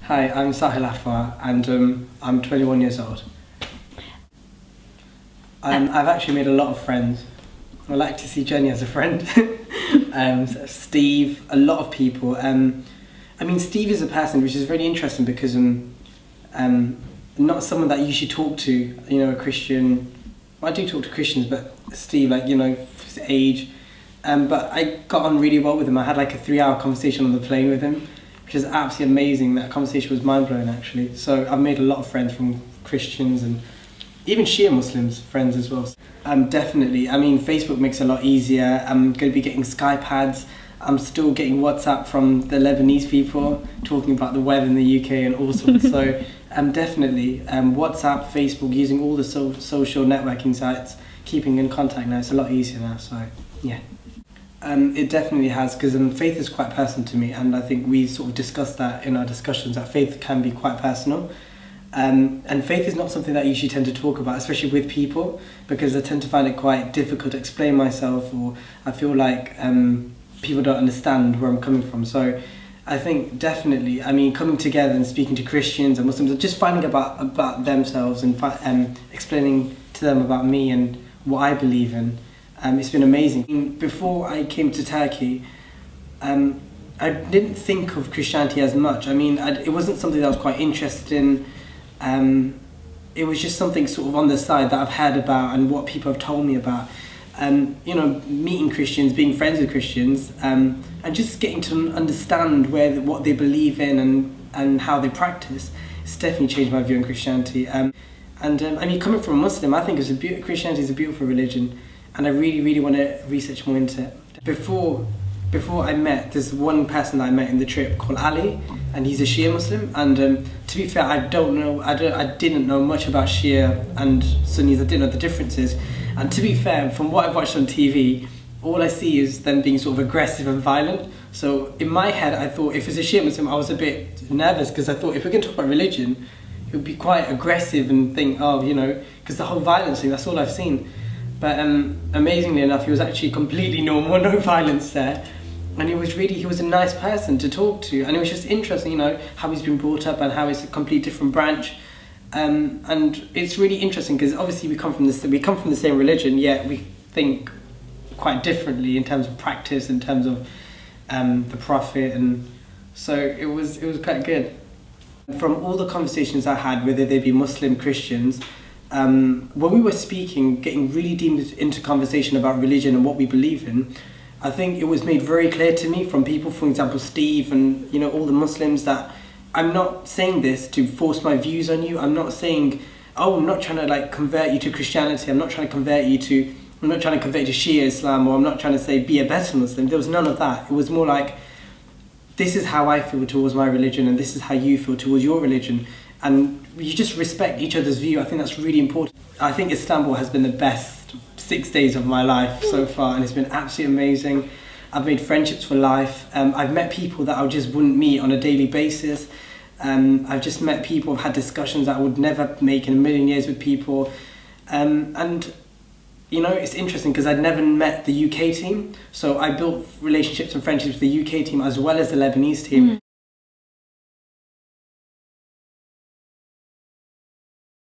Hi, I'm Sahil Afar and I'm 21 years old. I've actually made a lot of friends. I like to see Jenny as a friend. Steve, a lot of people. I mean, Steve is a person which is really interesting because not someone that you should talk to, you know, a Christian. Well, I do talk to Christians, but Steve, like, you know, his age. But I got on really well with him. I had like a 3-hour conversation on the plane with him, which is absolutely amazing. That conversation was mind-blowing, actually. So I've made a lot of friends from Christians and even Shia Muslims friends as well. Definitely. I mean, Facebook makes it a lot easier. I'm going to be getting Skype ads. I'm still getting WhatsApp from the Lebanese people talking about the weather in the UK and all sorts. So definitely WhatsApp, Facebook, using all the social networking sites, keeping in contact now. It's a lot easier now. So yeah. It definitely has, because faith is quite personal to me, and I think we sort of discussed that in our discussions, that faith can be quite personal. And faith is not something that you usually tend to talk about, especially with people, because I tend to find it quite difficult to explain myself, or I feel like people don't understand where I'm coming from. So I think definitely, I mean, coming together and speaking to Christians and Muslims, just finding about themselves and explaining to them about me and what I believe in. It's been amazing. Before I came to Turkey, I didn't think of Christianity as much. I mean, it wasn't something that I was quite interested in. It was just something sort of on the side that I've heard about and what people have told me about. You know, meeting Christians, being friends with Christians, and just getting to understand what they believe in and how they practice. It's definitely changed my view on Christianity. I mean, coming from a Muslim, I think Christianity is a beautiful religion. And I really, really want to research more into it. Before I met, there's one person that I met in the trip called Ali, and he's a Shia Muslim. And to be fair, I didn't know much about Shia and Sunnis. I didn't know the differences. And to be fair, from what I've watched on TV, all I see is them being sort of aggressive and violent. So in my head, I thought if it's a Shia Muslim, I was a bit nervous, because I thought if we're going to talk about religion, it would be quite aggressive and think, oh, you know, because the whole violence thing, that's all I've seen. But amazingly enough, he was actually completely normal, no violence there. And he was a nice person to talk to. And it was just interesting, you know, how he's been brought up and how it's a complete different branch. And it's really interesting because obviously we come from the same religion, yet we think quite differently in terms of practice, in terms of the Prophet. And so it was quite good. From all the conversations I had, whether they be Muslim, Christians, when we were speaking, getting really deep into conversation about religion and what we believe in, I think it was made very clear to me from people, for example, Steve and, you know, all the Muslims, that I'm not saying this to force my views on you. I'm not saying, oh, I'm not trying to like convert you to Christianity. I'm not trying to convert you to Shia Islam, or I'm not trying to say be a better Muslim. There was none of that. It was more like, this is how I feel towards my religion and this is how you feel towards your religion. And you just respect each other's view. I think that's really important. I think Istanbul has been the best 6 days of my life so far, and it's been absolutely amazing. I've made friendships for life. I've met people that I just wouldn't meet on a daily basis. I've just met people, I've had discussions that I would never make in a million years with people. And you know, it's interesting because I'd never met the UK team, so I built relationships and friendships with the UK team as well as the Lebanese team.